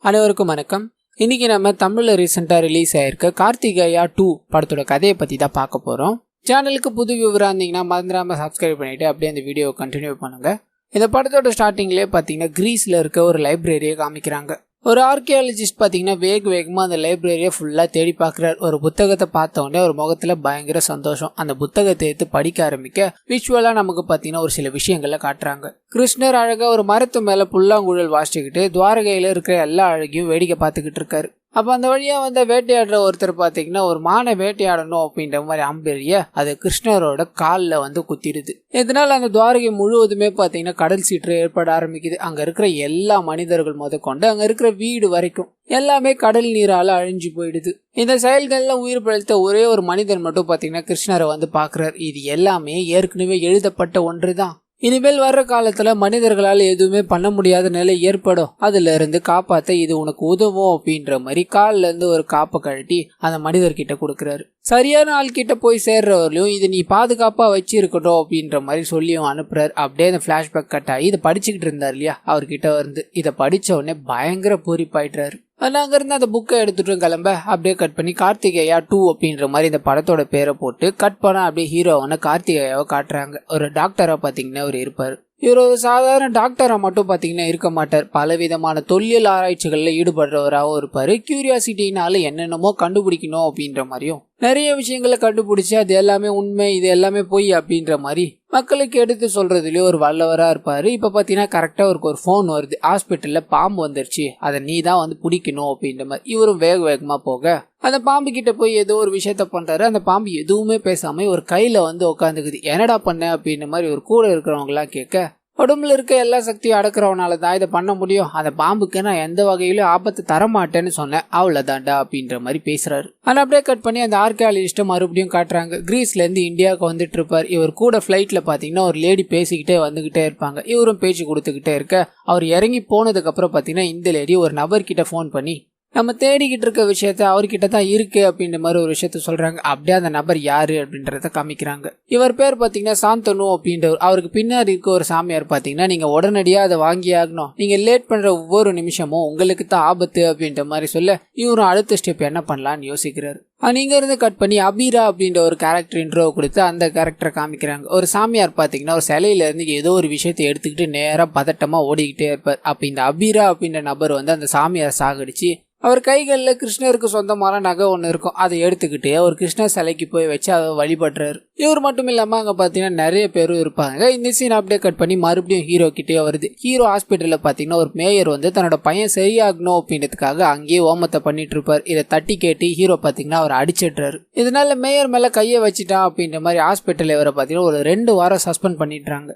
அனைவருக்கும் வணக்கம். இன்னைக்கு நம்ம தமிழ்ல ரீசெண்டா ரிலீஸ் ஆயிருக்க கார்த்திகேயா 2 படத்தோட கதையை பத்தி தான் பார்க்க போறோம். சேனலுக்கு புது வியூவரா இருந்தீங்கன்னா மறந்துடாம சப்ஸ்கிரைப் பண்ணிட்டு அப்படியே அந்த வீடியோவை கண்டினியூ பண்ணுங்க. இந்த படத்தோட ஸ்டார்டிங்லேயே பார்த்தீங்கன்னா கிரீஸ்ல இருக்க ஒரு லைப்ரரியை காமிக்கிறாங்க. ஒரு ஆர்கியாலஜிஸ்ட் பார்த்தீங்கன்னா வேகமாக அந்த லைப்ரரியை ஃபுல்லாக தேடி பார்க்குறாரு. ஒரு புத்தகத்தை பார்த்த உடனே ஒரு முகத்தில் பயங்கர சந்தோஷம். அந்த புத்தகத்தை எடுத்து படிக்க ஆரம்பிக்க விஷுவலாக நமக்கு பார்த்தீங்கன்னா ஒரு சில விஷயங்களை காட்டுறாங்க. கிருஷ்ணர் அழகாக ஒரு மரத்து மேலே புல்லாங்குழல் வாசிச்சுக்கிட்டு துவாரகையில் இருக்கிற எல்லா அழகையும் வேடிக்கை பார்த்துக்கிட்டு இருக்காரு. அப்போ அந்த வழியாக வந்த வேட்டையாடுற ஒருத்தர் பார்த்தீங்கன்னா ஒரு மானை வேட்டையாடணும் அப்படின்ற மாதிரி அம்பெரிய அது கிருஷ்ணரோட காலில் குத்திடுது. இதனால் அந்த துவாரகை முழுவதுமே பார்த்தீங்கன்னா கடல் சீற்று ஏற்பட ஆரம்பிக்குது. அங்கே இருக்கிற எல்லா மனிதர்கள் முதற்கொண்டு அங்கே இருக்கிற வீடு வரைக்கும் எல்லாமே கடல் நீரால் அழிஞ்சு போயிடுது. இந்த செயல்கள்ல உயிர் பிழைத்த ஒரே ஒரு மனிதன் மட்டும் பார்த்தீங்கன்னா கிருஷ்ணரை பார்க்குறாரு. இது எல்லாமே ஏற்கனவே எழுதப்பட்ட ஒன்று தான். இனிமேல் வர்ற காலத்துல மனிதர்களால் எதுவுமே பண்ண முடியாத நிலை ஏற்படும், அதுல இருந்து காப்பாத்த இது உனக்கு உதவும் அப்படின்ற மாதிரி காலில இருந்து ஒரு காப்பை கழட்டி அந்த மனிதர்கிட்ட கொடுக்குறாரு. சரியான ஆள் கிட்ட போய் சேர்றவர்களையும் இது நீ பாதுகாப்பா வச்சு இருக்கட்டும் அப்படின்ற மாதிரி சொல்லியும் அனுப்புறாரு. அப்படியே அந்த பிளாஷ்பேக் கட் ஆகி இதை படிச்சுக்கிட்டு இருந்தார் இல்லையா, அவர்கிட்ட இதை படிச்ச உடனே பயங்கர பூரிப்பாயிட்டாரு. அங்கிருந்து அந்த புக்கை எடுத்துட்டு கிளம்ப அப்படியே கட் பண்ணி கார்த்திகேயா 2 அப்படின்ற மாதிரி இந்த படத்தோட பேரை போட்டு கட் பண்ண அப்படியே ஹீரோவான கார்த்திகேயாவை காட்டுறாங்க. ஒரு டாக்டரா பாத்தீங்கன்னா அவர் இருப்பாரு. இவர் ஒரு சாதாரண டாக்டரா மட்டும் பாத்தீங்கன்னா இருக்க மாட்டார். பலவிதமான தொல்லியல் ஆராய்ச்சிகள்ல ஈடுபடுறவராகவும் இருப்பாரு. கியூரியாசிட்டினால என்னென்னமோ கண்டுபிடிக்கணும் அப்படின்ற மாதிரியும் நிறைய விஷயங்களை கண்டுபிடிச்சு அது எல்லாமே உண்மை, இது எல்லாமே பொய் அப்படின்ற மாதிரி மக்களுக்கு எடுத்து சொல்றதுலயே ஒரு வல்லவரா இருப்பாரு. இப்ப பாத்தீங்கன்னா கரெக்டா ஒரு ஃபோன் வருது, ஹாஸ்பிட்டல்ல பாம்பு வந்துருச்சு, அதை நீ தான் பிடிக்கணும் அப்படின்ற மாதிரி. இவரும் வேகமா போக அந்த பாம்பு கிட்ட போய் ஏதோ ஒரு விஷயத்த பண்றாரு. அந்த பாம்பு எதுவுமே பேசாம ஒரு கையில உட்காந்துக்குது. என்னடா பண்ண அப்படின்ற மாதிரி ஒரு கூட இருக்கிறவங்க எல்லாம் கேட்க, உடம்புல இருக்க எல்லா சக்தியும் அடக்கிறவனால தான் இதை பண்ண முடியும், அந்த பாம்புக்கு நான் எந்த வகையிலும் ஆபத்து தரமாட்டேன்னு சொன்னேன், அவ்வளவுதான்டா அப்படின்ற மாதிரி பேசுறாரு. ஆனா அப்படியே கட் பண்ணி அந்த ஆர்கியாலஜிஸ்ட மறுபடியும் காட்டுறாங்க. கிரீஸ்ல இருந்து இந்தியாவுக்கு வந்துட்டு இருப்பார். இவர் கூட பிளைட்ல பாத்தீங்கன்னா ஒரு லேடி பேசிக்கிட்டே வந்துகிட்டே இருப்பாங்க. இவரும் பேச்சு கொடுத்துக்கிட்டே இருக்க அவர் இறங்கி போனதுக்கு அப்புறம் பாத்தீங்கன்னா இந்த லேடி ஒரு நபர்கிட்ட போன் பண்ணி நம்ம தேடிக்கிட்டு இருக்க விஷயத்த அவர்கிட்ட தான் இருக்கு அப்படின்ற மாதிரி ஒரு விஷயத்த சொல்றாங்க. அப்படியே அந்த நபர் யாரு அப்படின்றத காமிக்கிறாங்க. இவர் பேர் பாத்தீங்கன்னா சாந்தனு அப்படின்றவர். அவருக்கு பின்னாடி இருக்க ஒரு சாமியார் பாத்தீங்கன்னா நீங்க உடனடியா அதை வாங்கி ஆகணும், நீங்க லேட் பண்ற ஒவ்வொரு நிமிஷமும் உங்களுக்கு தான் ஆபத்து அப்படின்ற மாதிரி சொல்ல இவரும் அடுத்த ஸ்டெப் என்ன பண்ணலான்னு யோசிக்கிறாரு. நீங்க இருந்து கட் பண்ணி அபீரா அப்படின்ற ஒரு கேரக்டர் இன்ட்ரோ கொடுத்து அந்த கேரக்டரை காமிக்கிறாங்க. ஒரு சாமியார் பாத்தீங்கன்னா ஒரு சிலையில இருந்து ஏதோ ஒரு விஷயத்தை எடுத்துக்கிட்டு நேரா பதட்டமா ஓடிக்கிட்டே இருப்பார். அப்ப இந்த அபீரா அப்படின்ற நபர் அந்த சாமியார் சாகடிச்சு அவர் கைகளில் கிருஷ்ணருக்கு சொந்தமான நகை ஒன்று இருக்கும், அதை எடுத்துக்கிட்டு அவர் கிருஷ்ணர் சிலைக்கு போய் வச்சு அதை வழிபடுறாரு. இவர் மட்டும் இல்லாமல் அங்கே பார்த்தீங்கன்னா நிறைய பேரும் இருப்பாங்க. இந்த சீன் அப்படியே கட் பண்ணி மறுபடியும் ஹீரோ கிட்டே வருது. ஹீரோ ஹாஸ்பிட்டலில் பார்த்தீங்கன்னா ஒரு மேயர் தன்னோட பையன் சரியாகணும் அப்படின்றதுக்காக அங்கேயே ஓமத்தை பண்ணிட்டு இருப்பார். இதை தட்டி கேட்டு ஹீரோ பார்த்தீங்கன்னா அவர் அடிச்சிடுறாரு. இதனால மேயர் மேலே கையை வச்சுட்டான் அப்படின்ற மாதிரி ஹாஸ்பிட்டலில் இவரை பார்த்தீங்கன்னா ஒரு 2 வாரம் சஸ்பெண்ட் பண்ணிடுறாங்க.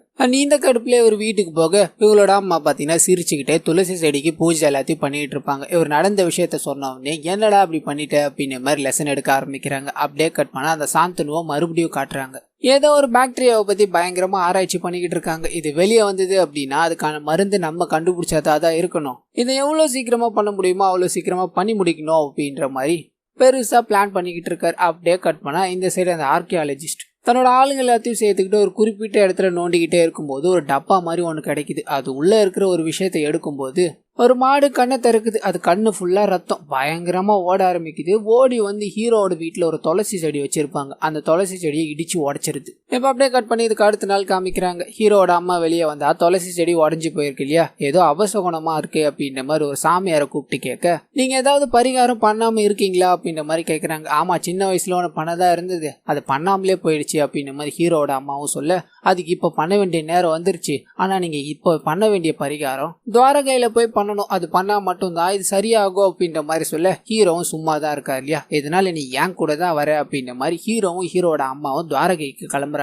இந்த கடுப்புல இவர் வீட்டுக்கு போக இவங்களோட அம்மா பார்த்தீங்கன்னா சிரிச்சுக்கிட்டே துளசி செடிக்கு பூஜை எல்லாத்தையும் பண்ணிட்டு இருப்பாங்க. இவர் நடந்த விஷயத்த சொன்ன உடனே என்னடா அப்படி பண்ணிட்ட அப்படின்ற மாதிரி லெசன் எடுக்க ஆரம்பிக்கிறாங்க. அப்படியே கட் பண்ணா அந்த சாந்தனுவை மறுபடியும் காட்டுறாங்க. ஏதோ ஒரு பாக்டீரியாவை பத்தி பயங்கரமா ஆராய்ச்சி பண்ணிக்கிட்டு இருக்காங்க. இது வெளியே வந்தது அப்படின்னா அதுக்கான மருந்து நம்ம கண்டுபிடிச்சாதான் இருக்கணும். இதை எவ்வளவு சீக்கிரமா பண்ண முடியுமோ அவ்வளவு சீக்கிரமா பண்ணி முடிக்கணும் அப்படின்ற மாதிரி பெருசா பிளான் பண்ணிக்கிட்டு இருக்காரு. அப்படியே கட் பண்ணா இந்த சைடு அந்த ஆர்கியாலஜிஸ்ட் தன்னோட ஆளுங்க எல்லாத்தையும் சேர்த்துக்கிட்டு ஒரு குறிப்பிட்ட இடத்துல நோண்டிக்கிட்டே இருக்கும்போது ஒரு டப்பா மாதிரி ஒன்று கிடைக்குது. அது உள்ள இருக்கிற ஒரு விஷயத்தை எடுக்கும்போது ஒரு மாடு கண்ணை திறக்குது. அது கண்ணு ஃபுல்லா ரத்தம், பயங்கரமா ஓட ஆரம்பிக்குது. ஓடி ஹீரோவோட வீட்டுல ஒரு துளசி செடி வச்சிருப்பாங்க. அந்த துளசி செடியை இடிச்சு உடைச்சிருது. இப்ப அப்படியே கட் பண்ணி இதுக்கு அடுத்த நாள் காமிக்கிறாங்க. ஹீரோட அம்மா வெளியே வந்தா துளசி செடி உடஞ்சு போயிருக்கு இல்லையா, ஏதோ அபசகுணமா இருக்கு அப்படின்ற மாதிரி ஒரு சாமியாரை கூப்பிட்டு கேட்க, நீங்க ஏதாவது பரிகாரம் பண்ணாம இருக்கீங்களா அப்படின்ற மாதிரி கேட்கறாங்க. ஆமா, சின்ன வயசுல ஒன்று பண்ணதா இருந்தது, அது பண்ணாமலே போயிடுச்சு அப்படின்ற மாதிரி ஹீரோட அம்மாவும் சொல்ல, அதுக்கு இப்ப பண்ண வேண்டிய நேரம் வந்துருச்சு, ஆனா நீங்க இப்ப பண்ண வேண்டிய பரிகாரம் துவாரகையில போய் பண்ணணும், அது பண்ணா மட்டும்தான் இது சரியாகும் அப்படின்ற மாதிரி சொல்ல ஹீரோவும் சும்மா தான் இருக்காரு இல்லையா, இதனால நீ ஏன் கூட தான் வர அப்படின்ற மாதிரி ஹீரோவும் ஹீரோட அம்மாவும் துவாரகைக்கு கிளம்புறாங்க.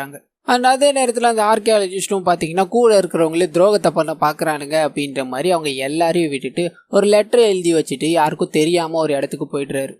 அதே நேரத்தில் அந்த ஆர்கியாலஜிஸ்டும் பார்த்தீங்கன்னா கூட இருக்கிறவங்களே துரோகத்தை பண்ண பார்க்குறானுங்க அப்படின்ற மாதிரி அவங்க எல்லாரையும் விட்டுட்டு ஒரு லெட்டர் எழுதி வச்சுட்டு யாருக்கும் தெரியாம ஒரு இடத்துக்கு போயிடுறாரு.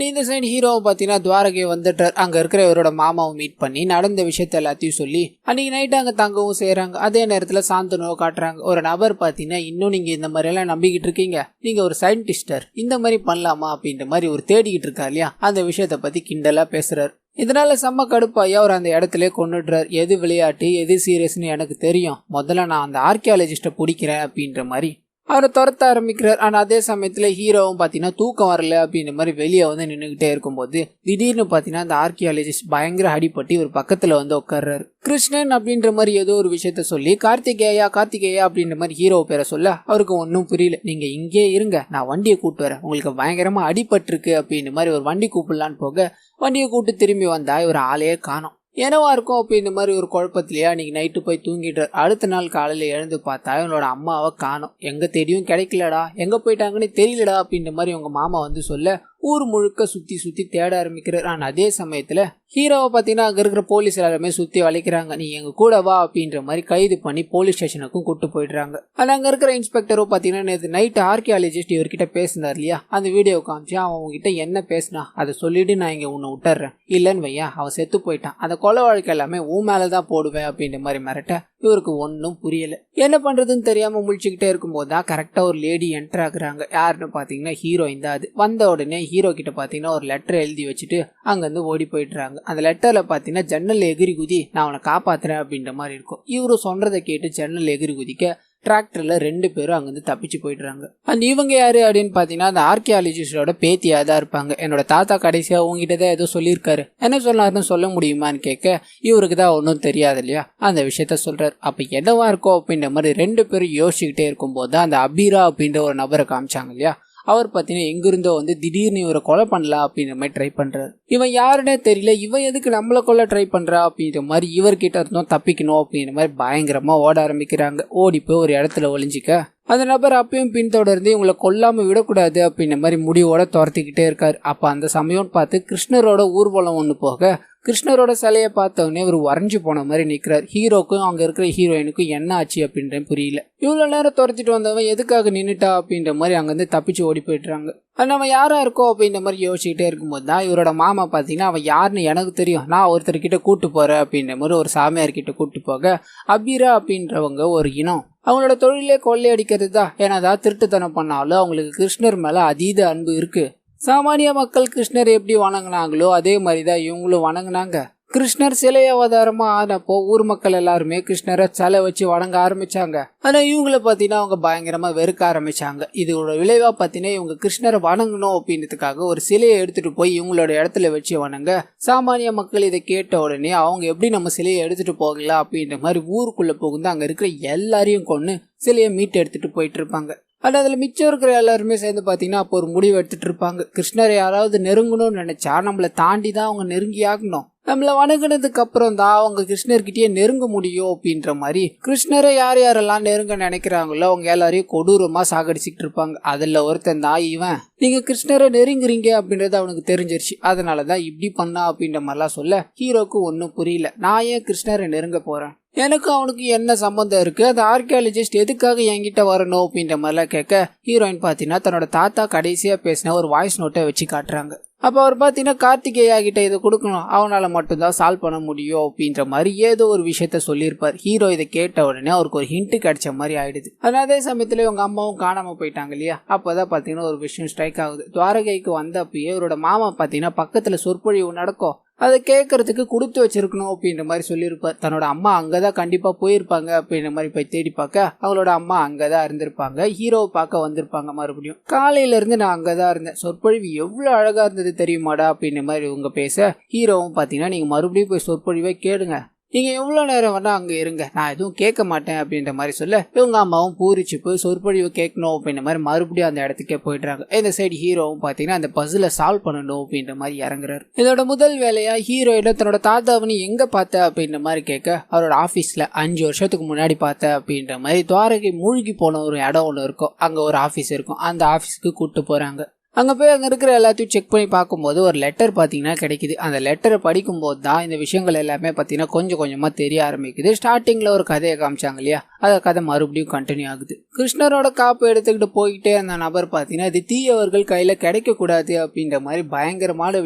இந்த சைடு ஹீரோவை பார்த்தீங்கன்னா துவாரகை வந்துட்டார். அங்கே இருக்கிற இவரோட மாமாவை மீட் பண்ணி நடந்த விஷயத்த எல்லாத்தையும் சொல்லி அன்னைக்கு நைட்டு அங்கே தங்கவும் செய்கிறாங்க. அதே நேரத்தில் சாந்தனுவை காட்டுறாங்க. ஒரு நபர் பார்த்தீங்கன்னா இன்னும் நீங்கள் இந்த மாதிரி எல்லாம் நம்பிக்கிட்டு இருக்கீங்க, நீங்கள் ஒரு சயின்டிஸ்டர், இந்த மாதிரி பண்ணலாமா அப்படின்ற மாதிரி ஒரு தேடிக்கிட்டு இருக்கா இல்லையா, அந்த விஷயத்தை பற்றி கிண்டலாக பேசுறாரு. இதனால செம்ம கடுப்பாயி அவர் அந்த இடத்துல கொண்டுடுறார். எது விளையாட்டு எது சீரியஸ்னு எனக்கு தெரியும், முதல்ல நான் அந்த ஆர்கியாலஜிஸ்ட பிடிக்கிறேன் அப்படின்ற மாதிரி அவரை துரத்த ஆரம்பிக்கிறார். ஆனா அதே சமயத்துல ஹீரோவும் பாத்தீங்கன்னா தூக்கம் வரல அப்படின்ற மாதிரி வெளியே வந்து நின்றுகிட்டே இருக்கும்போது திடீர்னு பாத்தீங்கன்னா அந்த ஆர்கியாலஜிஸ்ட் பயங்கர அடிபட்டு ஒரு பக்கத்துல வந்து உட்கார்றாரு. கிருஷ்ணன் அப்படின்ற மாதிரி ஏதோ ஒரு விஷயத்த சொல்லி கார்த்திகேயா அப்படின்ற மாதிரி ஹீரோ பேரை சொல்ல அவருக்கு ஒன்னும் புரியல. நீங்க இங்கே இருங்க, நான் வண்டியை கூட்டு வரேன், உங்களுக்கு பயங்கரமா அடிபட்டிருக்கு அப்படின்ற மாதிரி ஒரு வண்டி கூப்பிடலான்னு போக வண்டியை கூட்டு திரும்பி வந்தா ஒரு ஆளையே காணோம். என்னவா இருக்கும் அப்படின்ற மாதிரி ஒரு குழப்பத்திலேயே அன்னைக்கு நைட்டு போய் தூங்கிட்டார். அடுத்த நாள் காலையில எழுந்து பார்த்தா இவனோட அம்மாவை காணோம். எங்க தேடியும் கிடைக்கலடா, எங்க போயிட்டாங்கன்னு தெரியலடா அப்படின்ற மாதிரி உங்க மாமா வந்து சொல்ல ஊர் முழுக்க சுத்தி தேட ஆரம்பிக்கிறார். ஆனா அதே சமயத்துல ஹீரோவை பாத்தீங்கன்னா அங்க இருக்கிற போலீஸ் எல்லாருமே சுத்தி வளைக்கிறாங்க. நீ எங்க கூட வா அப்படின்ற மாதிரி கைது பண்ணி போலீஸ் ஸ்டேஷனுக்கும் கூட்டு போயிடுறாங்க. ஆனா அங்க இருக்கிற இன்ஸ்பெக்டரும் பாத்தீங்கன்னா நேற்று நைட் ஆர்கியாலஜிஸ்ட் இவர்கிட்ட பேசினார் இல்லையா, அந்த வீடியோ காமிச்சு அவன் உங்ககிட்ட என்ன பேசினா அதை சொல்லிட்டு நான் இங்க உன்னை விட்டுறேன், இல்லன்னு வையா அவன் செத்து போயிட்டான், அந்த கொலை வழக்கு எல்லாமே உன் மேலதான் போடுவேன் அப்படின்ற மாதிரி மிரட்ட இவருக்கு ஒன்னும் புரியல. என்ன பண்றதுன்னு தெரியாம முழிச்சுக்கிட்டே இருக்கும்போது தான் கரெக்டா ஒரு லேடி என்டர் ஆகுறாங்க. யாருன்னு பாத்தீங்கன்னா ஹீரோயின் தான். அது வந்த உடனே ஹீரோ கிட்ட பாத்தீங்கன்னா ஒரு லெட்டர் எழுதி வச்சுட்டு அங்கிருந்து ஓடி போயிடுறாங்க. அந்த லெட்டர்ல பாத்தீங்கன்னா ஜன்னல் எகிரி குதி, நான் அவனை காப்பாத்துறேன் அப்படின்ற மாதிரி இருக்கும். இவரு சொல்றதை கேட்டு ஜன்னல் எகிரி குதிக்க டிராக்டர்ல 2 பேரும் அங்கிருந்து தப்பிச்சு போயிடுறாங்க. அந்த இவங்க யாரு அப்படின்னு பாத்தீங்கன்னா அந்த ஆர்கியாலஜிஸ்டோட பேத்தியா தான் இருப்பாங்க. என்னோட தாத்தா கடைசியா உங்ககிட்ட தான் ஏதோ சொல்லியிருக்காரு, என்ன சொன்னாருன்னு சொல்ல முடியுமான்னு கேட்க இவருக்கு தான் ஒன்றும் தெரியாது இல்லையா, அந்த விஷயத்த சொல்றாரு. அப்ப என்னவா இருக்கும் அப்படின்ற மாதிரி 2 பேரும் யோசிச்சுக்கிட்டே இருக்கும்போது அந்த அபீரா அப்படின்ற ஒரு நபரை காமிச்சாங்க இல்லையா, அவர் பார்த்தீங்கன்னா எங்கிருந்தோ வந்து திடீர்னு இவரை கொலை பண்ணலாம் அப்படின்ற மாதிரி ட்ரை பண்றாரு. இவன் யாருன்னே தெரியல, இவன் எதுக்கு நம்மளை கொல்ல ட்ரை பண்றா அப்படின்ற மாதிரி இவர்கிட்ட இருந்தோம் தப்பிக்கணும் அப்படின்ற மாதிரி பயங்கரமா ஓட ஆரம்பிக்கிறாங்க. ஓடி போய் ஒரு இடத்துல ஒளிஞ்சிக்க அந்த நபர் அப்பயும் பின்தொடர்ந்து இவங்களை கொல்லாம விடக்கூடாது அப்படின்ற மாதிரி முடிவோட துரத்திக்கிட்டே இருக்காரு. அப்ப அந்த சமயம் பார்த்து கிருஷ்ணரோட ஊர்வலம் ஒண்ணு போக கிருஷ்ணரோட சிலையை பார்த்தவொடனே அவர் வரைஞ்சு போன மாதிரி நிற்கிறார். ஹீரோக்கும் அங்க இருக்கிற ஹீரோயினுக்கும் என்ன ஆச்சு அப்படின்ற புரியல. இவ்வளவு நேரம் துரத்திட்டு வந்தவன் எதுக்காக நின்னுட்டா அப்படின்ற மாதிரி அங்கிருந்து தப்பிச்சு ஓடி போயிடுறாங்க. அது நம்ம யாரா இருக்கோம் அப்படின்ற மாதிரி யோசிச்சுக்கிட்டே இருக்கும்போது தான் இவரோட மாமா பார்த்தீங்கன்னா அவன் யாருன்னு எனக்கு தெரியும், நான் ஒருத்தர்கிட்ட கூட்டு போறேன் அப்படின்ற மாதிரி ஒரு சாமியார்கிட்ட கூட்டு போக அபீரா அப்படின்றவங்க ஒரு இனம், அவங்களோட தொழிலே கொள்ளையடிக்கிறது தான். ஏன்னா திருட்டுத்தனம் பண்ணாலும் அவங்களுக்கு கிருஷ்ணர் மேல அதீத அன்பு இருக்கு. சாமானிய மக்கள் கிருஷ்ணர் எப்படி வணங்கினாங்களோ அதே மாதிரிதான் இவங்களும் வணங்கினாங்க. கிருஷ்ணர் சிலை அவதாரமா ஆனப்போ ஊர் மக்கள் எல்லாருமே கிருஷ்ணரை சிலை வச்சு வணங்க ஆரம்பிச்சாங்க. ஆனா இவங்களை பாத்தீங்கன்னா அவங்க பயங்கரமா வெறுக்க ஆரம்பிச்சாங்க. இதோட விளைவா பாத்தீங்கன்னா இவங்க கிருஷ்ணரை வணங்கணும் அப்படின்றதுக்காக ஒரு சிலையை எடுத்துட்டு போய் இவங்களோட இடத்துல வச்சு வணங்க சாமானிய மக்கள் இதை கேட்ட உடனே அவங்க எப்படி நம்ம சிலையை எடுத்துட்டு போகலாம் அப்படின்ற மாதிரி ஊருக்குள்ள போகுது அங்க இருக்கிற எல்லாரையும் கொண்டு சிலையை மீட்டு எடுத்துட்டு போயிட்டு இருப்பாங்க. ஆனால் அதில் மிச்சம் இருக்கிற எல்லாருமே சேர்ந்து பார்த்தீங்கன்னா அப்போ ஒரு முடிவு எடுத்துட்டு இருப்பாங்க. கிருஷ்ணரை யாராவது நெருங்கணும்னு நினைச்சா நம்மளை தாண்டி தான் அவங்க நெருங்கி ஆகணும், நம்மளை வணங்கினதுக்கு அப்புறம் தான் அவங்க கிருஷ்ணர்கிட்டயே நெருங்க முடியும் அப்படின்ற மாதிரி கிருஷ்ணரை யார் யாரெல்லாம் நெருங்க நினைக்கிறாங்களோ அவங்க எல்லாரையும் கொடூரமா சாகடிச்சுட்டு இருப்பாங்க. அதுல ஒருத்தன் தான் இவன். நீங்க கிருஷ்ணரை நெருங்குறீங்க அப்படின்றது அவனுக்கு தெரிஞ்சிருச்சு, அதனாலதான் இப்படி பண்ணா அப்படின்ற மாதிரிலாம் சொல்ல ஹீரோக்கு ஒன்னும் புரியல. நான் ஏன் கிருஷ்ணரை நெருங்க போறேன், எனக்கு அவனுக்கு என்ன சம்பந்தம் இருக்கு, அந்த ஆர்கியாலஜிஸ்ட் எதுக்காக என்கிட்ட வரணும் அப்படின்ற மாதிரிலாம் கேட்க ஹீரோயின் பாத்தீங்கன்னா தன்னோட தாத்தா கடைசியா பேசின ஒரு வாய்ஸ் நோட்டை வச்சு காட்டுறாங்க. அப்ப அவர் பாத்தீங்கன்னா கார்த்திகேயா கிட்ட இதை கொடுக்கணும், அவனால மட்டும்தான் சால்வ் பண்ண முடியும் அப்படின்ற மாதிரி ஏதோ ஒரு விஷயத்த சொல்லியிருப்பார். ஹீரோ இதை கேட்ட உடனே அவருக்கு ஒரு ஹிண்ட் கிடைச்ச மாதிரி ஆயிடுது. ஆனா அதே சமயத்துல இவங்க அம்மாவும் காணாம போயிட்டாங்க இல்லையா, அப்பதான் பாத்தீங்கன்னா ஒரு விஷயம் ஸ்ட்ரைக் ஆகுது. துவாரகைக்கு வந்தப்பயே இவரோட மாமா பாத்தீங்கன்னா பக்கத்துல சொற்பொழிவு நடக்கும், அதை கேட்கறதுக்கு கொடுத்து வச்சிருக்கணும் அப்படின்ற மாதிரி சொல்லியிருப்பார். தன்னோட அம்மா அங்கதான் கண்டிப்பா போயிருப்பாங்க அப்படின்ற மாதிரி போய் தேடி பார்க்க அவங்களோட அம்மா அங்கதான் இருந்திருப்பாங்க. ஹீரோவை பார்க்க வந்திருப்பாங்க. மறுபடியும் காலையில இருந்து நான் அங்கதான் இருந்தேன், சொற்பொழிவு எவ்வளவு அழகா இருந்தது தெரியுமாடா அப்படின்ற மாதிரி இவங்க பேச ஹீரோவும் பாத்தீங்கன்னா நீங்க மறுபடியும் போய் சொற்பொழிவை கேளுங்க, நீங்க எவ்வளவு நேரம் வேணா அங்க இருங்க, நான் எதுவும் கேட்க மாட்டேன் அப்படின்ற மாதிரி சொல்ல இவங்க அம்மாவும் பூரிச்சு போய் சொற்பொழிவு கேட்கணும் அப்படின்ற மாதிரி மறுபடியும் அந்த இடத்துக்கே போயிடுறாங்க. இந்த சைடு ஹீரோவும் பாத்தீங்கன்னா அந்த பசில சால்வ் பண்ணணும் அப்படின்ற மாதிரி இறங்குறாரு. இதோட முதல் வேலையா ஹீரோயிட தன்னோட தாத்தாவனி எங்க பார்த்த அப்படின்ற மாதிரி கேட்க அவரோட ஆபீஸ்ல 5 வருஷத்துக்கு முன்னாடி பார்த்த அப்படின்ற மாதிரி துவாரகை மூழ்கி போன ஒரு இடம் ஒண்ணு இருக்கும், அங்க ஒரு ஆபீஸ் இருக்கும், அந்த ஆபீஸ்க்கு கூட்டு போறாங்க. அங்கே போய் அங்கே இருக்கிற எல்லாத்தையும் செக் பண்ணி பார்க்கும்போது ஒரு லெட்டர் பார்த்தீங்கன்னா கிடைக்குது. அந்த லெட்டரை படிக்கும்போது தான் இந்த விஷயங்கள் எல்லாமே பார்த்தீங்கன்னா கொஞ்சம் கொஞ்சமாக தெரிய ஆரம்பிக்குது. ஸ்டார்டிங்கில் ஒரு கதையை காமிச்சாங்க இல்லையா, அந்த கதை மறுபடியும் கண்டினியூ ஆகுது. கிருஷ்ணரோட காப்பு எடுத்துக்கிட்டு போய்கிட்டே அந்த நபர் பார்த்தீங்கன்னா இது தீயவர்கள் கையில் கிடைக்கக்கூடாது அப்படின்ற மாதிரி பயங்கரமான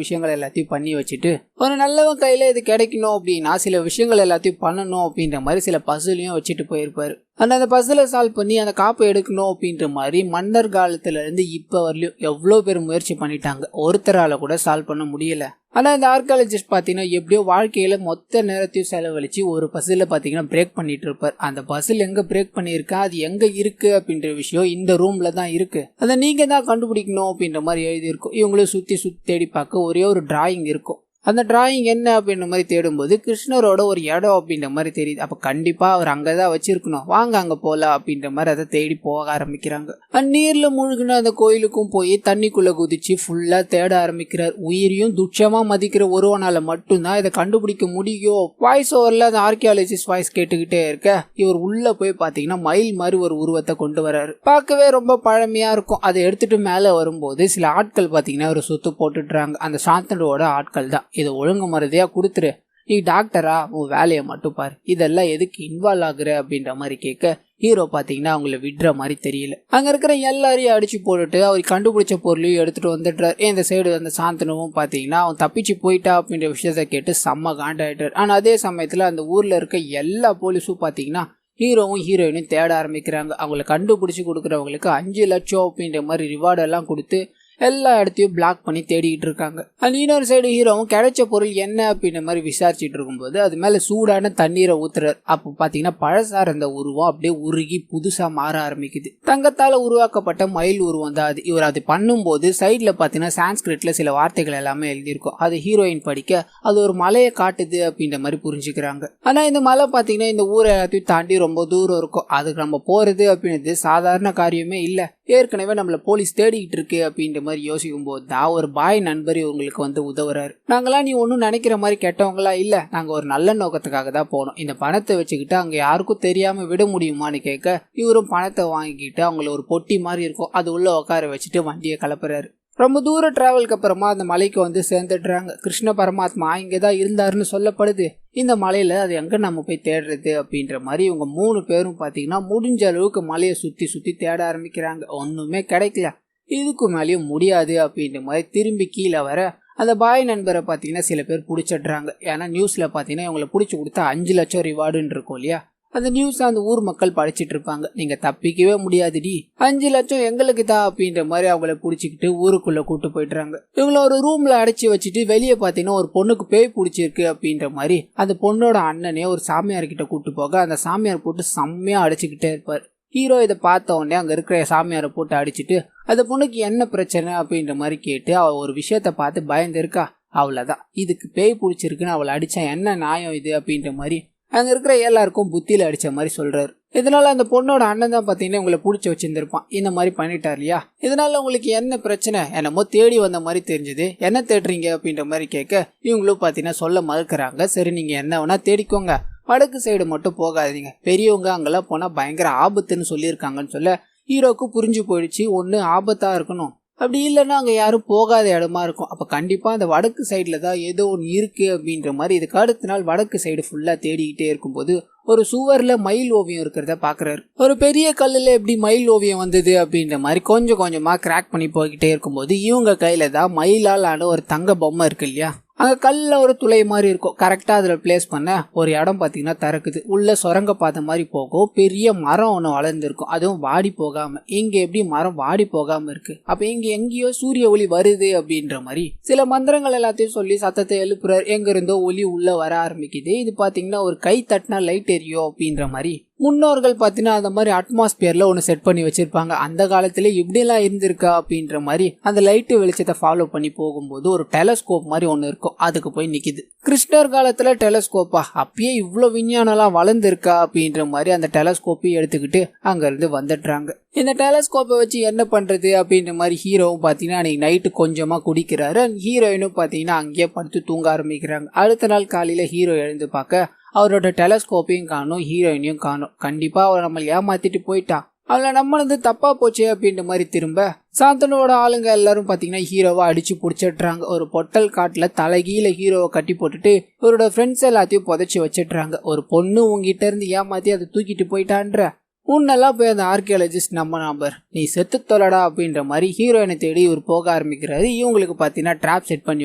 விஷயங்கள் எல்லாத்தையும் பண்ணி வச்சுட்டு ஒரு நல்லவன் கையில் இது கிடைக்கணும் அப்படின்னா சில விஷயங்கள் எல்லாத்தையும் பண்ணணும் அப்படின்ற மாதிரி சில பசிலையும் வச்சுட்டு போயிருப்பாரு. அந்த பசிலை சால்வ் பண்ணி அந்த காப்பை எடுக்கணும் அப்படின்ற மாதிரி மன்னர் காலத்துல இருந்து இப்ப வரலையும் எவ்வளவு பேர் முயற்சி பண்ணிட்டாங்க, ஒருத்தரால கூட சால்வ் பண்ண முடியல. ஆனால் இந்த ஆர்கியாலஜிஸ்ட் பார்த்தீங்கன்னா எப்படியோ வாழ்க்கையில் மொத்த நேரத்தையும் செலவழித்து ஒரு பசிலில் பார்த்தீங்கன்னா பிரேக் பண்ணிட்டு இருப்பார். அந்த பசில் எங்கே பிரேக் பண்ணியிருக்கா, அது எங்கே இருக்குது அப்படின்ற விஷயம் இந்த ரூமில் தான் இருக்குது, அதை நீங்கள் தான் கண்டுபிடிக்கணும் அப்படின்ற மாதிரி எழுதியிருக்கும். இவங்களும் சுற்றி தேடி பார்க்க ஒரே ஒரு டிராயிங் இருக்கும். அந்த டிராயிங் என்ன அப்படின்ற மாதிரி தேடும்போது கிருஷ்ணரோட ஒரு இடம் அப்படின்ற மாதிரி தெரியுது. அப்போ கண்டிப்பாக அவர் அங்கே தான் வச்சிருக்கணும், வாங்க அங்கே போகலாம் அப்படின்ற மாதிரி அதை தேடி போக ஆரம்பிக்கிறாங்க. நீரில் மூழ்கின அந்த கோயிலுக்கும் போய் தண்ணிக்குள்ளே குதிச்சு ஃபுல்லாக தேட ஆரம்பிக்கிறார். உயிரையும் துட்சமாக மதிக்கிற ஒருவனால் மட்டும்தான் இதை கண்டுபிடிக்க முடியும். வாய்ஸ் ஓவரில் அந்த ஆர்கியாலஜிஸ்ட் வாய்ஸ் கேட்டுக்கிட்டே இருக்க இவர் உள்ளே போய் பார்த்தீங்கன்னா மயில் மாதிரி ஒரு உருவத்தை கொண்டு வராரு. பார்க்கவே ரொம்ப பழமையாக இருக்கும். அதை எடுத்துட்டு மேலே வரும்போது சில ஆட்கள் பார்த்தீங்கன்னா ஒரு சுத்து போட்டுடுறாங்க. அந்த சாந்தனோட ஆட்கள் தான். இதை ஒழுங்கு மறதியா கொடுத்துரு, நீ டாக்டரா, உன் வேலையை மட்டும் பாரு, இதெல்லாம் எதுக்கு இன்வால்வ் ஆகுற அப்படின்ற மாதிரி கேட்க ஹீரோ பார்த்தீங்கன்னா அவங்கள விடுற மாதிரி தெரியல. அங்கே இருக்கிற எல்லாரையும் அடிச்சு போட்டுட்டு அவர் கண்டுபிடிச்ச பொருளையும் எடுத்துட்டு வந்துடுறாரு. இந்த சைடு அந்த சாந்தனவும் பார்த்தீங்கன்னா அவன் தப்பிச்சு போயிட்டா அப்படின்ற விஷயத்த கேட்டு செம்ம காண்டாயிட்டார். ஆனால் அதே சமயத்தில் அந்த ஊரில் இருக்க எல்லா போலீஸும் பார்த்தீங்கன்னா ஹீரோவும் ஹீரோயினும் தேட ஆரம்பிக்கிறாங்க. அவங்களை கண்டுபிடிச்சி கொடுக்குறவங்களுக்கு 5 லட்சம் அப்படின்ற மாதிரி ரிவார்டெல்லாம் கொடுத்து எல்லா இடத்தையும் பிளாக் பண்ணி தேடிக்கிட்டு இருக்காங்க. அண்ட் இன்னொரு சைடு ஹீரோவும் கிடைச்ச பொருள் என்ன அப்படின்ற மாதிரி விசாரிச்சுட்டு இருக்கும்போது அது மேலே சூடான தண்ணீரை ஊத்துறாரு. அப்போ பார்த்தீங்கன்னா பழசார் அந்த உருவம் அப்படியே உருகி புதுசாக மாற ஆரம்பிக்குது. தங்கத்தால் உருவாக்கப்பட்ட மயில் உருவம் தான் அது. இவர் அது பண்ணும்போது சைடில் பார்த்தீங்கன்னா சான்ஸ்கிரிட்ல சில வார்த்தைகள் எல்லாமே எழுதியிருக்கும். அது ஹீரோயின் படிக்க அது ஒரு மலையை காட்டுது அப்படின்ற மாதிரி புரிஞ்சுக்கிறாங்க. ஆனால் இந்த மலை பார்த்தீங்கன்னா இந்த ஊரை எல்லாத்தையும் தாண்டி ரொம்ப தூரம் இருக்கும். அதுக்கு நம்ம போகிறது அப்படின்றது சாதாரண காரியமே இல்லை. ஏற்கனவே நம்மள போலீஸ் தேடிக்கிட்டு இருக்கு அப்படின்ற மாதிரி யோசிக்கும் போது தான் ஒரு பாய் நண்பர் இவங்களுக்கு வந்து உதவுறாரு. நாங்களாம் நீ ஒன்றும் நினைக்கிற மாதிரி கெட்டவங்களா இல்லை, நாங்கள் ஒரு நல்ல நோக்கத்துக்காக தான் போனோம். இந்த பணத்தை வச்சுக்கிட்டு அங்கே யாருக்கும் தெரியாமல் விட முடியுமான்னு கேட்க இவரும் பணத்தை வாங்கிக்கிட்டு அவங்கள ஒரு பொட்டி மாதிரி இருக்கும் அது உள்ள உட்கார வச்சுட்டு வண்டியை கிளப்புறாரு. ரொம்ப தூரம் டிராவலுக்கு அப்புறமா அந்த மலைக்கு வந்து சேர்ந்துடுறாங்க. கிருஷ்ண பரமாத்மா இங்கே தான் இருந்தாருன்னு சொல்லப்படுது. இந்த மலையில் அது எங்கே நம்ம போய் தேடுறது அப்படின்ற மாதிரி இவங்க 3 பேரும் பார்த்தீங்கன்னா முடிஞ்ச அளவுக்கு மலையை சுற்றி தேட ஆரம்பிக்கிறாங்க. ஒன்றுமே கிடைக்கல. இதுக்கு மேலேயும் முடியாது அப்படின்ற மாதிரி திரும்பி கீழே வர அந்த பாய் நண்பரை பார்த்தீங்கன்னா சில பேர் பிடிச்சிடுறாங்க. ஏன்னா நியூஸில் பார்த்தீங்கன்னா இவங்களை பிடிச்சி கொடுத்தா 5 லட்சம் ரிவார்டுன்னு இருக்கும் இல்லையா. அந்த நியூஸ் அந்த ஊர் மக்கள் படிச்சுட்டு இருப்பாங்க. நீங்க தப்பிக்கவே முடியாதுடி, 5 லட்சம் எங்களுக்கு தான் அப்படின்ற மாதிரி அவங்கள பிடிச்சிக்கிட்டு ஊருக்குள்ள கூட்டு போயிடுறாங்க. இவங்கள ஒரு ரூம்ல அடைச்சி வச்சுட்டு வெளியே பார்த்தீங்கன்னா ஒரு பொண்ணுக்கு பேய் பிடிச்சிருக்கு அப்படின்ற மாதிரி அந்த பொண்ணோட அண்ணனே ஒரு சாமியார் கிட்ட கூட்டு போக அந்த சாமியார் போட்டு செம்மையா அடிச்சுக்கிட்டே இருப்பார். ஹீரோ இதை பார்த்த உடனே அங்கே இருக்கிற சாமியாரை போட்டு அடிச்சுட்டு அந்த பொண்ணுக்கு என்ன பிரச்சனை அப்படின்ற மாதிரி கேட்டு அவள் ஒரு விஷயத்த பார்த்து பயந்துருக்கா. அவ்வளோதான், இதுக்கு பேய் பிடிச்சிருக்குன்னு அவளை அடித்தா என்ன நியாயம் இது அப்படின்ற மாதிரி அங்கே இருக்கிற எல்லாருக்கும் புத்தியில் அடித்த மாதிரி சொல்கிறாரு. இதனால அந்த பொண்ணோட அண்ணன் தான் பார்த்தீங்கன்னா உங்களை பிடிச்சி வச்சிருந்திருப்பான். இந்த மாதிரி பண்ணிட்டார் இல்லையா, இதனால உங்களுக்கு என்ன பிரச்சனை, என்னமோ தேடி வந்த மாதிரி தெரிஞ்சது, என்ன தேடுறீங்க அப்படின்ற மாதிரி கேட்க இவங்களும் பார்த்தீங்கன்னா சொல்ல மறுக்கிறாங்க. சரி நீங்கள் என்ன வேணா தேடிக்கோங்க, வடக்கு சைடு மட்டும் போகாதீங்க, பெரியவங்க அங்கெல்லாம் போனால் பயங்கர ஆபத்துன்னு சொல்லியிருக்காங்கன்னு சொல்ல ஹீரோக்கு புரிஞ்சு போயிடுச்சு. ஒன்று ஆபத்தாக இருக்கணும், அப்படி இல்லைன்னா அங்கே யாரும் போகாத இடமா இருக்கும். அப்போ கண்டிப்பாக அந்த வடக்கு சைடில் தான் ஏதோ ஒன்று இருக்குது அப்படின்ற மாதிரி இதுக்கு அடுத்த நாள் வடக்கு சைடு ஃபுல்லாக தேடிக்கிட்டே இருக்கும்போது ஒரு சுவரில் மயில் ஓவியம் இருக்கிறத பார்க்குறாரு. ஒரு பெரிய கல்லில் எப்படி மயில் ஓவியம் வந்தது அப்படின்ற மாதிரி கொஞ்சம் கொஞ்சமாக கிராக் பண்ணி போய்கிட்டே இருக்கும்போது இவங்க கையில் தான் மயிலால் ஆன ஒரு தங்க பொம்மை இருக்கு இல்லையா. அங்கே கல்லில் ஒரு துளை மாதிரி இருக்கும். கரெக்டாக அதில் பிளேஸ் பண்ண ஒரு இடம் பார்த்தீங்கன்னா திறக்குது. உள்ள சுரங்க பாதை மாதிரி போகும். பெரிய மரம் ஒன்று வளர்ந்துருக்கும், அதுவும் வாடி போகாமல். இங்கே எப்படி மரம் வாடி போகாமல் இருக்கு, அப்போ இங்கே எங்கேயோ சூரிய ஒளி வருது அப்படின்ற மாதிரி சில மந்திரங்கள் எல்லாத்தையும் சொல்லி சத்தத்தை எழுப்புறாரு. எங்கிருந்தோ ஒளி உள்ள வர ஆரம்பிக்குது. இது பார்த்தீங்கன்னா ஒரு கை தட்டினா லைட் எரியும் அப்படின்ற மாதிரி முன்னோர்கள் பார்த்தீங்கன்னா அந்த மாதிரி அட்மாஸ்பியரில் ஒன்று செட் பண்ணி வச்சிருப்பாங்க. அந்த காலத்துல இப்படிலாம் இருந்திருக்கா அப்படின்ற மாதிரி அந்த லைட்டு வெளிச்சத்தை ஃபாலோ பண்ணி போகும்போது ஒரு டெலஸ்கோப் மாதிரி ஒன்று இருக்கும், அதுக்கு போய் நிற்கிது. கிருஷ்ணர் காலத்தில் டெலஸ்கோப்பா, அப்பயே இவ்வளோ விஞ்ஞானம்லாம் வளர்ந்துருக்கா அப்படின்ற மாதிரி அந்த டெலஸ்கோப்பையும் எடுத்துக்கிட்டு அங்கேருந்து வந்துடுறாங்க. இந்த டெலஸ்கோப்பை வச்சு என்ன பண்ணுறது அப்படின்ற மாதிரி ஹீரோவும் பார்த்தீங்கன்னா அன்றைக்கி நைட்டு கொஞ்சமாக குடிக்கிறாரு. ஹீரோயினும் பார்த்தீங்கன்னா அங்கேயே படுத்து தூங்க ஆரம்பிக்கிறாங்க. அடுத்த நாள் காலையில் ஹீரோ எழுந்து பார்க்க அவரோட டெலஸ்கோப்பையும் காணும், ஹீரோயினையும் காணும். கண்டிப்பாக அவரை நம்ம ஏமாத்திட்டு போயிட்டான், அவளை நம்மளது தப்பா போச்சு அப்படின்ற மாதிரி திரும்ப சாந்தனோட ஆளுங்க எல்லாரும் பார்த்தீங்கன்னா ஹீரோவை அடிச்சு பிடிச்சிடுறாங்க. ஒரு பொட்டல் காட்டில் தலைகீழ ஹீரோவை கட்டி போட்டுட்டு இவரோட ஃப்ரெண்ட்ஸ் எல்லாத்தையும் புதைச்சி வச்சிடுறாங்க. ஒரு பொண்ணு உங்ககிட்ட இருந்து ஏமாத்தி அதை தூக்கிட்டு போயிட்டான்ற உன்னெல்லாம் போய் அந்த ஆர்கியாலஜிஸ்ட் நம்ம நம்பர் நீ செத்து தொலைடா அப்படின்ற மாதிரி ஹீரோயினை தேடி இவர் போக ஆரம்பிக்கிறாரு. இவங்களுக்கு பார்த்தீங்கன்னா ட்ராப் செட் பண்ணி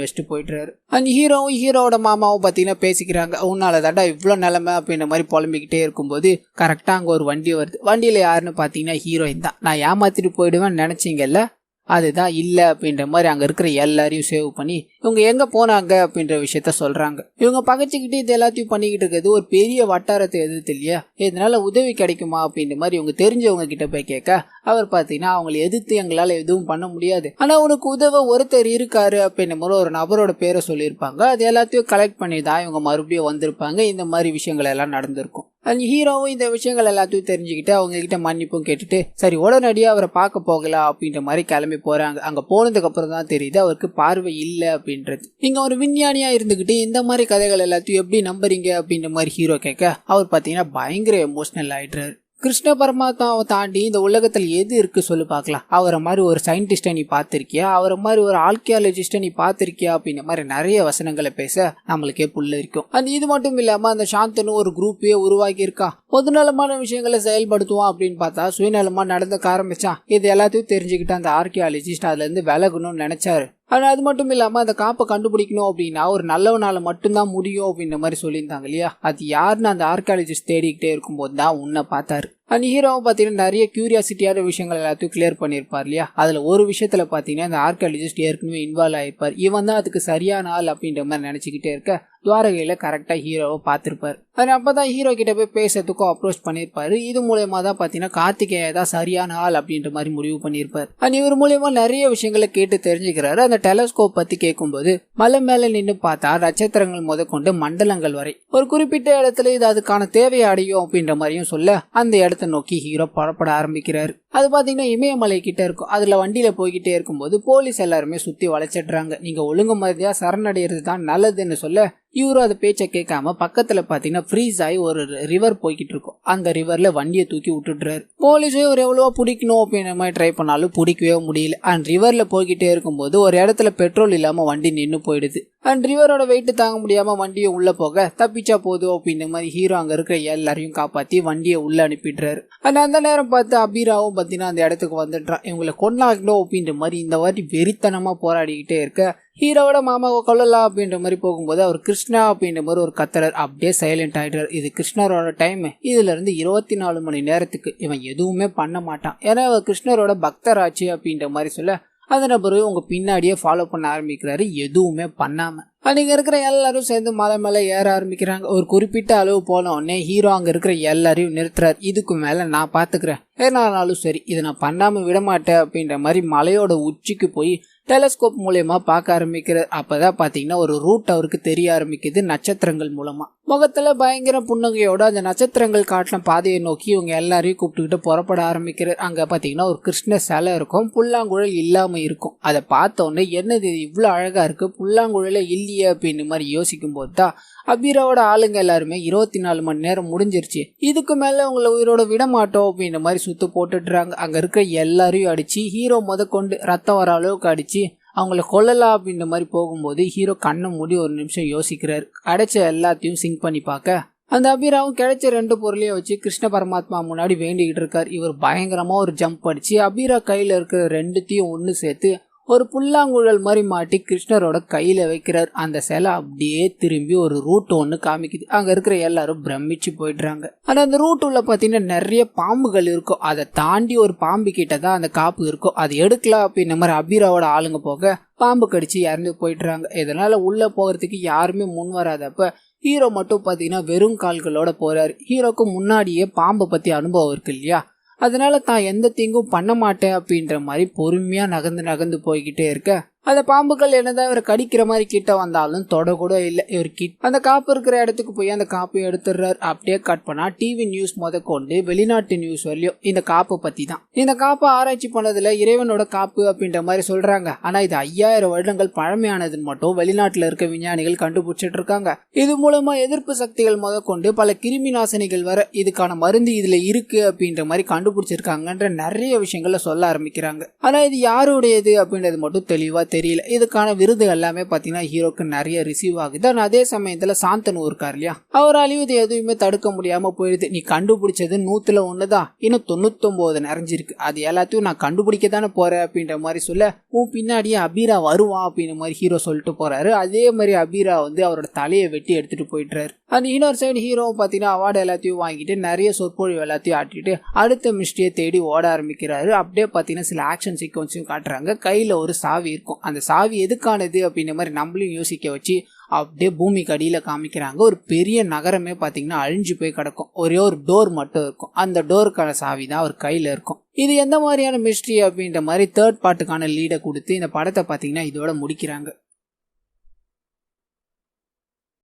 வச்சுட்டு போயிட்டுறாரு. அந்த ஹீரோவும் ஹீரோவோட மாமாவும் பார்த்தீங்கன்னா பேசிக்கிறாங்க. உன்னால தாண்டா இவ்வளோ நிலைமை அப்படின்ற மாதிரி புலம்பிக்கிட்டே இருக்கும்போது கரெக்டாக அங்கே ஒரு வண்டி வருது. வண்டியில் யாருன்னு பார்த்தீங்கன்னா ஹீரோயின் தான். நான் ஏமாத்திட்டு போயிடுவேன்னு நினச்சிங்கல்ல, அதுதான் இல்ல அப்படின்ற மாதிரி அங்க இருக்கிற எல்லாரையும் சேவ் பண்ணி இவங்க எங்க போனாங்க அப்படின்ற விஷயத்த சொல்றாங்க. இவங்க பகைச்சுக்கிட்டு இது எல்லாத்தையும் பண்ணிக்கிட்டு இருக்கிறது ஒரு பெரிய வட்டாரத்தை எதிர்த்து இல்லையா, இதனால உதவி கிடைக்குமா அப்படின்ற மாதிரி இவங்க தெரிஞ்சவங்க கிட்ட போய் கேட்க அவர் பாத்தீங்கன்னா அவங்களை எதிர்த்து எங்களால எதுவும் பண்ண முடியாது, ஆனா உனக்கு உதவ ஒருத்தர் இருக்காரு அப்படின்ற மாதிரி ஒரு நபரோட பேரை சொல்லியிருப்பாங்க. அது எல்லாத்தையும் கலெக்ட் பண்ணி தான் இவங்க மறுபடியும் வந்திருப்பாங்க. இந்த மாதிரி விஷயங்கள் எல்லாம் நடந்திருக்கும். அந்த ஹீரோவும் இந்த விஷயங்கள் எல்லாத்தையும் தெரிஞ்சுக்கிட்டு அவங்க கிட்ட மன்னிப்பும் கேட்டுட்டு சரி உடனடியாக அவரை பார்க்க போகலாம் அப்படின்ற மாதிரி கிளம்பி போறாங்க. அங்க போனதுக்கு அப்புறம் தான் தெரியுது அவருக்கு பார்வை இல்லை அப்படின்றது. நீங்க ஒரு விஞ்ஞானியா இருந்துகிட்டு இந்த மாதிரி கதைகள் எல்லாத்தையும் எப்படி நம்புறீங்க அப்படின்ற மாதிரி ஹீரோ கேட்க அவர் பாத்தீங்கன்னா பயங்கர எமோஷனல் ஆயிடுறாரு. கிருஷ்ண பரமாத்மாவை தாண்டி இந்த உலகத்தில் எது இருக்கு சொல்லு பார்க்கலாம். அவரை மாதிரி ஒரு சயின்டிஸ்டை நீ பார்த்திருக்கியா, அவரை மாதிரி ஒரு ஆர்கியாலஜிஸ்டை நீ பார்த்திருக்கியா அப்படின்ற மாதிரி நிறைய வசனங்களை பேச நம்மளுக்கே புள்ள இருக்கும். அது இது மட்டும் இல்லாம அந்த சாந்தனு ஒரு குரூப்பே உருவாக்கி இருக்கா. பொதுநலமான விஷயங்களை செயல்படுத்துவான் அப்படின்னு பார்த்தா சுயநலமா நடந்துக்க ஆரம்பிச்சான். இது எல்லாத்தையும் தெரிஞ்சுக்கிட்டு அந்த ஆர்கியாலஜிஸ்ட் அதுல இருந்து விலகணும்னு நினைச்சாரு. ஆனால் அது மட்டும் இல்லாமல் அந்த காப்பை கண்டுபிடிக்கணும் அப்படின்னா ஒரு நல்லவனால மட்டும்தான் முடியும் அப்படின்ற மாதிரி சொல்லியிருந்தாங்க இல்லையா. அது யாருன்னு அந்த ஆர்கியாலஜிஸ்ட் தேடிக்கிட்டே இருக்கும்போது தான் உன்னை பார்த்தாரு. அந்த ஹீரோவை பார்த்தீங்கன்னா நிறைய கியூரியாசிட்டியான விஷயங்கள் எல்லாத்தையும் கிளியர் பண்ணியிருப்பார் இல்லையா. அதில் ஒரு விஷயத்தில் பார்த்தீங்கன்னா அந்த ஆர்கியாலஜிஸ்ட் ஏற்கனவே இன்வால்வ் ஆகிருப்பார். இவன் தான் அதுக்கு சரியான ஆள் அப்படின்ற மாதிரி நினச்சிக்கிட்டே இருக்க துவாரகையில் கரெக்டாக ஹீரோவை பார்த்துருப்பார். அது அப்போ தான் ஹீரோ கிட்ட போய் பேசுறதுக்கும் அப்ரோச் பண்ணியிருப்பாரு. இது மூலயமா தான் பார்த்தீங்கன்னா கார்த்திகேயா தான் சரியான ஆள் அப்படின்ற மாதிரி முடிவு பண்ணியிருப்பார். அண்ட் இவர் மூலயமா நிறைய விஷயங்களை கேட்டு தெரிஞ்சுக்கிறாரு. அந்த டெலஸ்கோப் பற்றி கேட்கும்போது மலை மேலே நின்று பார்த்தா நட்சத்திரங்கள் முதற்கொண்டு மண்டலங்கள் வரை ஒரு குறிப்பிட்ட இடத்துல இது அதுக்கான தேவையை அடையும் அப்படின்ற மாதிரியும் சொல்ல அந்த இடத்த நோக்கி ஹீரோ புறப்பட ஆரம்பிக்கிறாரு. அது பாத்தீங்கன்னா இமயமலை கிட்ட இருக்கும். அதுல வண்டியில போய்கிட்டே இருக்கும்போது போலீஸ் எல்லாருமே சுத்தி வளைச்சிடுறாங்க. நீங்க ஒழுங்கு மாதிரியா சரணடைகிறது தான் நல்லதுன்னு சொல்ல இவரும் அது பேச்சை கேட்காம பக்கத்துல பாத்தீங்கன்னா ஃப்ரீஸ் ஆகி ஒரு ரிவர் போய்கிட்டு இருக்கும். அந்த ரிவர்ல வண்டியை தூக்கி விட்டுடுறாரு. போலீஸே ஒரு எவ்வளவோ பிடிக்கணும் அப்படின்ற மாதிரி ட்ரை பண்ணாலும் பிடிக்கவே முடியல. அண்ட் ரிவர்ல போய்கிட்டே இருக்கும்போது ஒரு இடத்துல பெட்ரோல் இல்லாம வண்டி நின்று போயிடுது. அண்ட் ரிவரோட வெயிட் தாங்க முடியாம வண்டியை உள்ள போக தப்பிச்சா போதும் அப்படின்ற மாதிரி ஹீரோ அங்க இருக்கிற எல்லாரையும் காப்பாத்தி வண்டியை உள்ள அனுப்பிடுறாரு. அண்ட் அந்த நேரம் பார்த்து அபிராவும் பாத்தீங்கன்னா அந்த இடத்துக்கு வந்துடுறான். இவங்களை கொண்டாகணும் அப்படின்ற மாதிரி இந்த வாட்டி வெறித்தனமா போராடிக்கிட்டே இருக்க ஹீரோவோட மாமாவை கொல்லலாம் அப்படின்ற மாதிரி போகும்போது அவர் கிருஷ்ணா அப்படின்ற மாதிரி ஒரு கத்தரர் அப்படியே சைலண்ட் ஆயிடுறாரு. இது கிருஷ்ணரோட டைம். இதுல இருந்து 24 மணி நேரத்துக்கு இவன் எதுவுமே பண்ண மாட்டான். ஏன்னா அவர் கிருஷ்ணரோட பக்தராச்சு அப்படின்ற மாதிரி சொல்ல அந்த நபரு உங்க பின்னாடியே ஃபாலோ பண்ண ஆரம்பிக்கிறாரு எதுவுமே பண்ணாம. அன்னைக்கு இருக்கிற எல்லாரும் சேர்ந்து மலை மேலே ஏற ஆரம்பிக்கிறாங்க. ஒரு குறிப்பிட்ட அளவு போன உடனே ஹீரோ அங்க இருக்கிற எல்லாரையும் நிறுத்துறாரு. இதுக்கு மேல நான் பாத்துக்கிறேன், ஏனாலும் சரி இதை நான் பண்ணாம விட மாட்டேன் அப்படின்ற மாதிரி மலையோட உச்சிக்கு போய் டெலஸ்கோப் மூலயமா பார்க்க ஆரம்பிக்கிறார். அப்பதான் பாத்தீங்கன்னா ஒரு ரூட் அவருக்கு தெரிய ஆரம்பிக்குது நட்சத்திரங்கள் மூலமா. முகத்துல பயங்கர புன்னகையோட அந்த நட்சத்திரங்கள் காட்டின பாதையை நோக்கி இவங்க எல்லாரையும் கூப்பிட்டுக்கிட்டு புறப்பட ஆரம்பிக்கிறார். அங்க பாத்தீங்கன்னா ஒரு கிருஷ்ண சிலை இருக்கும், புல்லாங்குழல் இல்லாம இருக்கும். அதை பார்த்த உடனே என்னது இவ்வளவு அழகா இருக்கு, புல்லாங்குழல இல்லையே அப்படின்னு மாதிரி யோசிக்கும் போது தான் அபீராவோட ஆளுங்க எல்லாருமே 24 மணி நேரம் முடிஞ்சிருச்சு, இதுக்கு மேல உங்களை உயிரோட விட மாட்டோம் அப்படின்ற மாதிரி சுத்து போட்டுடுறாங்க. அங்க இருக்க எல்லாரையும் அடிச்சு ஹீரோ முதற்கொண்டு ரத்தம் வர அளவுக்கு அடிச்சு அவங்கள கொல்லலாம் அப்படின்ற மாதிரி போகும்போது ஹீரோ கண்ணை மூடி ஒரு நிமிஷம் யோசிக்கிறாரு. அடைச்ச எல்லாத்தையும் சிங்க் பண்ணி பார்க்க அந்த அபீராவும் கிடைச்ச 2 பொருளையும் வச்சு கிருஷ்ண பரமாத்மா முன்னாடி வேண்டிக்கிட்டு இருக்காரு. இவர் பயங்கரமா ஒரு ஜம்ப் அடிச்சு அபீரா கையில இருக்கிற 2த்தையும் ஒன்னு சேர்த்து ஒரு புல்லாங்குழல் மாதிரி மாட்டி கிருஷ்ணரோட கையில வைக்கிறார். அந்த சிலை அப்படியே திரும்பி ஒரு ரூட் ஒன்று காமிக்குது. அங்க இருக்கிற எல்லாரும் பிரமிச்சு போயிடுறாங்க. ஆனா அந்த ரூட் உள்ள பாத்தீங்கன்னா நிறைய பாம்புகள் இருக்கும். அதை தாண்டி ஒரு பாம்பு கிட்ட தான் அந்த காப்பு இருக்கும். அது எடுக்கலாம் அப்படின்ற மாதிரி அபீராவோட ஆளுங்க போக பாம்பு கடிச்சு இறந்து போயிடுறாங்க. இதனால உள்ள போகிறதுக்கு யாருமே முன் வராதப்ப ஹீரோ மட்டும் பாத்தீங்கன்னா வெறும் கால்களோட போறாரு. ஹீரோக்கு முன்னாடியே பாம்பை பத்தி அனுபவம் இருக்கு இல்லையா, அதனால தான் எந்த தீங்கும் பண்ண மாட்டேன் அப்படின்ற மாதிரி பொறுமையா நகர்ந்து போய்கிட்டே இருக்க அந்த பாம்புகள் என்னதான் இவரை கடிக்கிற மாதிரி கிட்ட வந்தாலும் தொட கூட இல்லை. இவர் அந்த காப்பு இருக்கிற இடத்துக்கு போய் அந்த காப்பை எடுத்துடுறாரு. அப்படியே கட் பண்ணா டிவி நியூஸ் முதற்கொண்டு வெளிநாட்டு நியூஸ் வரலையும் இந்த காப்பை பத்தி தான். இந்த காப்பை ஆராய்ச்சி பண்ணதுல இறைவனோட காப்பு அப்படின்ற மாதிரி சொல்றாங்க. ஆனா இது 5000 வருடங்கள் பழமையானதுன்னு மட்டும் வெளிநாட்டுல இருக்க விஞ்ஞானிகள் கண்டுபிடிச்சிட்டு இருக்காங்க. இது மூலமா எதிர்ப்பு சக்திகள் முதற்கொண்டு பல கிருமி நாசினிகள் வர இதுக்கான மருந்து இதுல இருக்கு அப்படின்ற மாதிரி கண்டுபிடிச்சிருக்காங்கன்ற நிறைய விஷயங்கள சொல்ல ஆரம்பிக்கிறாங்க. ஆனா இது யாருடையது அப்படின்றது மட்டும் தெளிவா தெரியல. இதுக்கான விருது எல்லாமே பார்த்தீங்கன்னா ஹீரோக்கு நிறைய ரிசீவ் ஆகுது. ஆனால் அதே சமயத்தில் சாந்தனு இருக்கார் இல்லையா, அவர் அழிவது எதுவுமே தடுக்க முடியாமல் போயிடுது. நீ கண்டுபிடிச்சது 100ல் 1 தான், இன்னும் 99 நிறைஞ்சிருக்கு, அது எல்லாத்தையும் நான் கண்டுபிடிக்க தானே போறேன் அப்படின்ற மாதிரி சொல்ல, உன் பின்னாடியே அபீரா வருவான் அப்படின்ற மாதிரி ஹீரோ சொல்லிட்டு போறாரு. அதே மாதிரி அபீரா வந்து அவரோட தலையை வெட்டி எடுத்துட்டு போயிட்டுறாரு. அண்ட் இன்னொரு சைடு ஹீரோ பார்த்தீங்கன்னா அவார்டு எல்லாத்தையும் வாங்கிட்டு நிறைய சொற்பொழிவு எல்லாத்தையும் ஆட்டிட்டு அடுத்த மிஸ்ட்ரியை தேடி ஓட ஆரம்பிக்கிறாரு. அப்படியே பார்த்தீங்கன்னா சில ஆக்ஷன் சீக்வன்ஸையும் காட்டுறாங்க. கையில் ஒரு சாவி இருக்கும், அந்த சாவி எதுக்கானது அப்படின்ற மாதிரி நம்மளையும் யோசிக்க வச்சு அப்படியே பூமிக்கு அடியில் காமிக்கிறாங்க. ஒரு பெரிய நகரமே பார்த்தீங்கன்னா அழிஞ்சு போய் கிடக்கும், ஒரே ஒரு டோர் மட்டும் இருக்கும், அந்த டோருக்கான சாவி தான் அவர் கையில் இருக்கும். இது எந்த மாதிரியான மிஸ்ட்ரி அப்படின்ற மாதிரி 3rd பார்ட்டுக்கான லீடை கொடுத்து இந்த படத்தை பார்த்தீங்கன்னா இதோட முடிக்கிறாங்க.